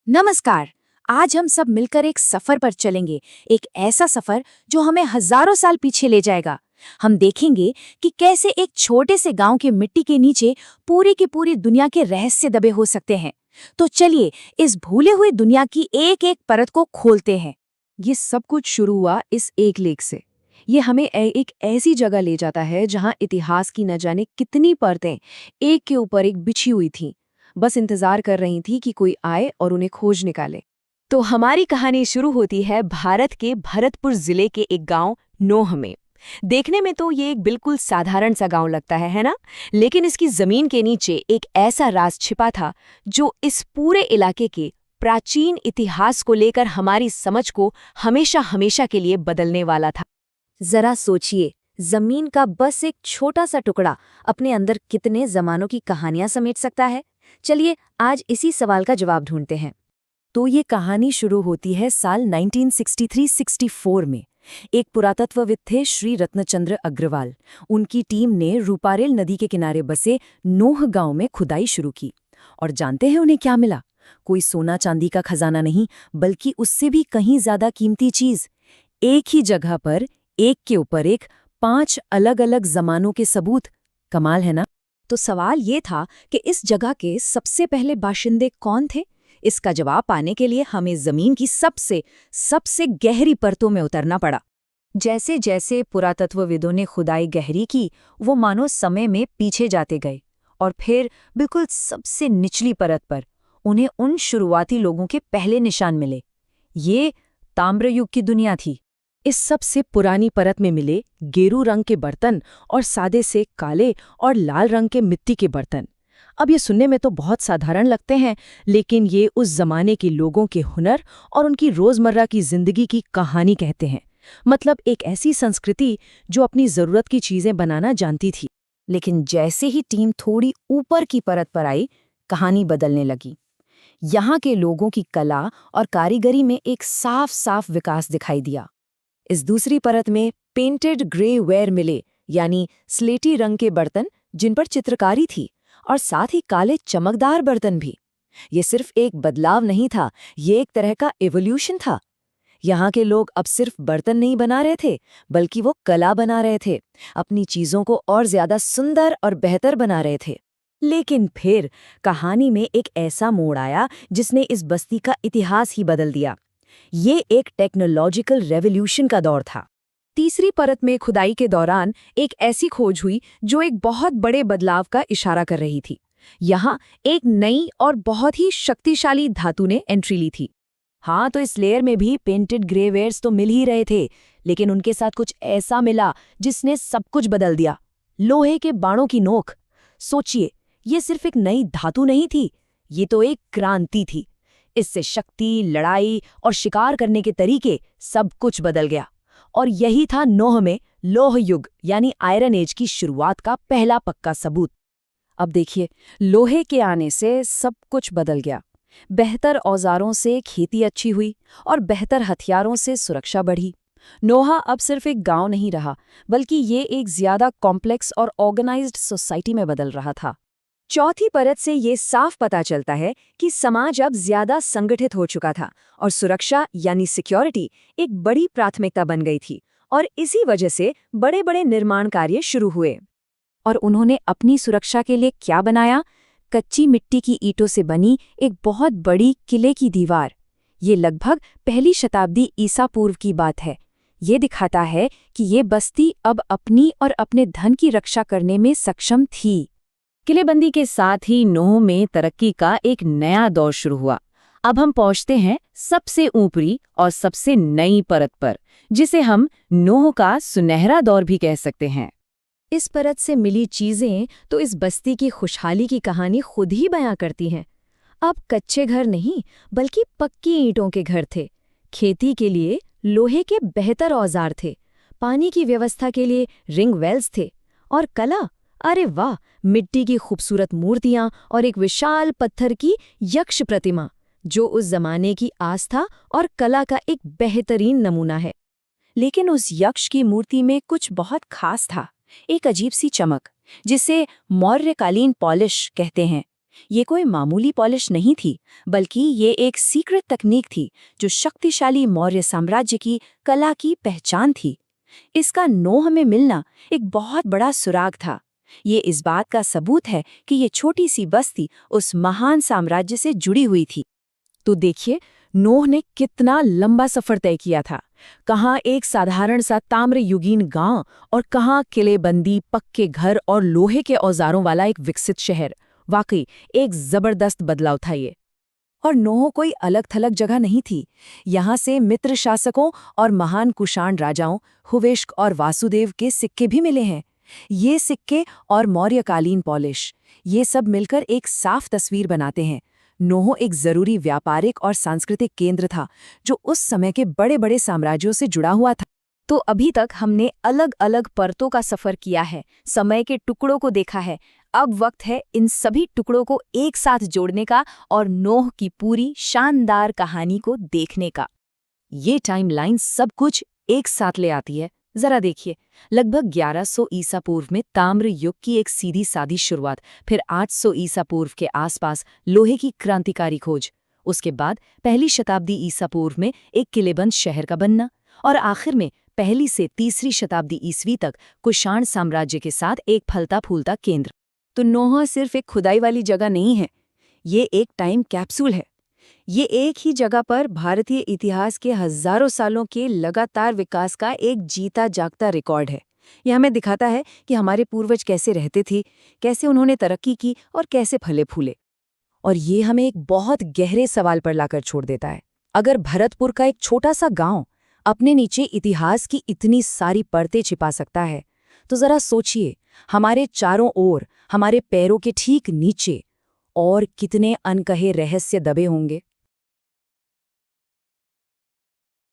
नमस्कार। आज हम सब मिलकर एक सफर पर चलेंगे। एक ऐसा सफर जो हमें हजारों साल पीछे ले जाएगा। हम देखेंगे कि कैसे एक छोटे से गांव के मिट्टी के नीचे पूरी की पूरी दुनिया के रहस्य दबे हो सकते हैं। तो चलिए इस भूले हुए दुनिया की एक एक परत को खोलते हैं। ये सब कुछ शुरू हुआ इस एक लेख से। ये हमें एक ऐसी जगह ले जाता है जहां इतिहास की न जाने कितनी परतें एक के ऊपर एक बिछी हुई थीं, बस इंतजार कर रही थी कि कोई आए और उन्हें खोज निकाले। तो हमारी कहानी शुरू होती है भारत के भरतपुर जिले के एक गांव नोह में। देखने में तो ये एक बिल्कुल साधारण सा गांव लगता है ना? लेकिन इसकी जमीन के नीचे एक ऐसा राज छिपा था जो इस पूरे इलाके के प्राचीन इतिहास को लेकर हमारी समझ को हमेशा हमेशा के लिए बदलने वाला था। जरा सोचिए, जमीन का बस एक छोटा सा टुकड़ा अपने अंदर कितने जमानों की कहानियां समेट सकता है। चलिए आज इसी सवाल का जवाब ढूंढते हैं। तो ये कहानी शुरू होती है साल 1963-64 में। एक पुरातत्वविद थे श्री रत्नचंद्र अग्रवाल। उनकी टीम ने रूपारेल नदी के किनारे बसे नोह गांव में खुदाई शुरू की। और जानते हैं उन्हें क्या मिला? कोई सोना चांदी का खजाना नहीं, बल्कि उससे भी कहीं ज्यादा कीमती चीज। एक ही जगह पर एक के ऊपर एक 5 अलग-अलग जमानों के सबूत। कमाल है ना? तो सवाल ये था कि इस जगह के सबसे पहले बाशिंदे कौन थे। इसका जवाब पाने के लिए हमें जमीन की सबसे सबसे गहरी परतों में उतरना पड़ा। जैसे जैसे पुरातत्वविदों ने खुदाई गहरी की, वो मानो समय में पीछे जाते गए। और फिर बिल्कुल सबसे निचली परत पर उन्हें उन शुरुआती लोगों के पहले निशान मिले। ये ताम्र युग की दुनिया थी। इस सबसे पुरानी परत में मिले गेरू रंग के बर्तन और सादे से काले और लाल रंग के मिट्टी के बर्तन। अब ये सुनने में तो बहुत साधारण लगते हैं, लेकिन ये उस जमाने के लोगों के हुनर और उनकी रोजमर्रा की जिंदगी की कहानी कहते हैं। मतलब एक ऐसी संस्कृति जो अपनी जरूरत की चीजें बनाना जानती थी। लेकिन जैसे ही टीम थोड़ी ऊपर की परत पर आई, कहानी बदलने लगी। यहाँ के लोगों की कला और कारीगरी में एक साफ साफ विकास दिखाई दिया। इस दूसरी परत में पेंटेड ग्रे वेयर मिले, यानी स्लेटी रंग के बर्तन जिन पर चित्रकारी थी, और साथ ही काले चमकदार बर्तन भी। ये सिर्फ एक बदलाव नहीं था, ये एक तरह का एवोल्यूशन था। यहाँ के लोग अब सिर्फ बर्तन नहीं बना रहे थे, बल्कि वो कला बना रहे थे, अपनी चीजों को और ज्यादा सुंदर और बेहतर बना रहे थे। लेकिन फिर कहानी में एक ऐसा मोड़ आया जिसने इस बस्ती का इतिहास ही बदल दिया। ये एक टेक्नोलॉजिकल रेवोल्यूशन का दौर था। तीसरी परत में खुदाई के दौरान एक ऐसी खोज हुई जो एक बहुत बड़े बदलाव का इशारा कर रही थी। यहाँ एक नई और बहुत ही शक्तिशाली धातु ने एंट्री ली थी। हाँ, तो इस लेयर में भी पेंटेड ग्रेवेयर्स तो मिल ही रहे थे, लेकिन उनके साथ कुछ ऐसा मिला जिसने सब कुछ बदल दिया। लोहे के बाणों की नोक। सोचिए, ये सिर्फ एक नई धातु नहीं थी, ये तो एक क्रांति थी। इससे शक्ति, लड़ाई और शिकार करने के तरीके सब कुछ बदल गया। और यही था नोह में लोह युग यानी आयरन एज की शुरुआत का पहला पक्का सबूत। अब देखिए, लोहे के आने से सब कुछ बदल गया। बेहतर औजारों से खेती अच्छी हुई और बेहतर हथियारों से सुरक्षा बढ़ी। नोहा अब सिर्फ एक गांव नहीं रहा, बल्कि ये एक ज्यादा कॉम्प्लेक्स और ऑर्गेनाइज्ड सोसाइटी में बदल रहा था। चौथी परत से ये साफ पता चलता है कि समाज अब ज्यादा संगठित हो चुका था और सुरक्षा यानी सिक्योरिटी एक बड़ी प्राथमिकता बन गई थी। और इसी वजह से बड़े बड़े निर्माण कार्य शुरू हुए। और उन्होंने अपनी सुरक्षा के लिए क्या बनाया? कच्ची मिट्टी की ईंटों से बनी एक बहुत बड़ी किले की दीवार। ये लगभग पहली शताब्दी ईसा पूर्व की बात है। ये दिखाता है कि ये बस्ती अब अपनी और अपने धन की रक्षा करने में सक्षम थी। किलेबंदी के साथ ही नोह में तरक्की का एक नया दौर शुरू हुआ। अब हम पहुंचते हैं सबसे ऊपरी और सबसे नई परत पर, जिसे हम नोह का सुनहरा दौर भी कह सकते हैं। इस परत से मिली चीजें तो इस बस्ती की खुशहाली की कहानी खुद ही बयां करती हैं। अब कच्चे घर नहीं, बल्कि पक्की ईंटों के घर थे। खेती के लिए लोहे के बेहतर औजार थे। पानी की व्यवस्था के लिए रिंग वेल्स थे। और कला, अरे वाह, मिट्टी की खूबसूरत मूर्तियां और एक विशाल पत्थर की यक्ष प्रतिमा, जो उस जमाने की आस्था और कला का एक बेहतरीन नमूना है। लेकिन उस यक्ष की मूर्ति में कुछ बहुत खास था, एक अजीब सी चमक, जिसे मौर्यकालीन पॉलिश कहते हैं। ये कोई मामूली पॉलिश नहीं थी, बल्कि ये एक सीक्रेट तकनीक थी जो शक्तिशाली मौर्य साम्राज्य की कला की पहचान थी। इसका नोह में मिलना एक बहुत बड़ा सुराग था। ये इस बात का सबूत है कि ये छोटी सी बस्ती उस महान साम्राज्य से जुड़ी हुई थी। तो देखिए, नोह ने कितना लंबा सफर तय किया था। कहाँ एक साधारण सा ताम्र युगीन गांव और कहाँ किलेबंदी, पक्के घर और लोहे के औजारों वाला एक विकसित शहर। वाकई एक जबरदस्त बदलाव था ये। और नोह कोई अलग थलग जगह नहीं थी। यहाँ से मित्र शासकों और महान कुषाण राजाओं हुवेश्क और वासुदेव के सिक्के भी मिले हैं। ये सिक्के और मौर्यकालीन पॉलिश, ये सब मिलकर एक साफ तस्वीर बनाते हैं। नोह एक जरूरी व्यापारिक और सांस्कृतिक केंद्र था जो उस समय के बड़े बड़े साम्राज्यों से जुड़ा हुआ था। तो अभी तक हमने अलग अलग परतों का सफर किया है, समय के टुकड़ों को देखा है। अब वक्त है इन सभी टुकड़ों को एक साथ जोड़ने का और नोह की पूरी शानदार कहानी को देखने का। ये टाइमलाइन सब कुछ एक साथ ले आती है। जरा देखिए, लगभग 1100 ईसा पूर्व में ताम्र युग की एक सीधी सादी शुरुआत, फिर 800 ईसा पूर्व के आसपास लोहे की क्रांतिकारी खोज, उसके बाद पहली शताब्दी ईसा पूर्व में एक किलेबंद शहर का बनना, और आखिर में पहली से तीसरी शताब्दी ईस्वी तक कुषाण साम्राज्य के साथ एक फलता फूलता केंद्र। तो नोह सिर्फ एक खुदाई वाली जगह नहीं है, ये एक टाइम कैप्सूल है। ये एक ही जगह पर भारतीय इतिहास के हजारों सालों के लगातार विकास का एक जीता जागता रिकॉर्ड है। ये हमें दिखाता है कि हमारे पूर्वज कैसे रहते थे, कैसे उन्होंने तरक्की की और कैसे फले फूले। और ये हमें एक बहुत गहरे सवाल पर लाकर छोड़ देता है। अगर भरतपुर का एक छोटा सा गांव अपने नीचे इतिहास की इतनी सारी परतें छिपा सकता है, तो जरा सोचिए, हमारे चारों ओर, हमारे पैरों के ठीक नीचे और कितने अनकहे रहस्य दबे होंगे।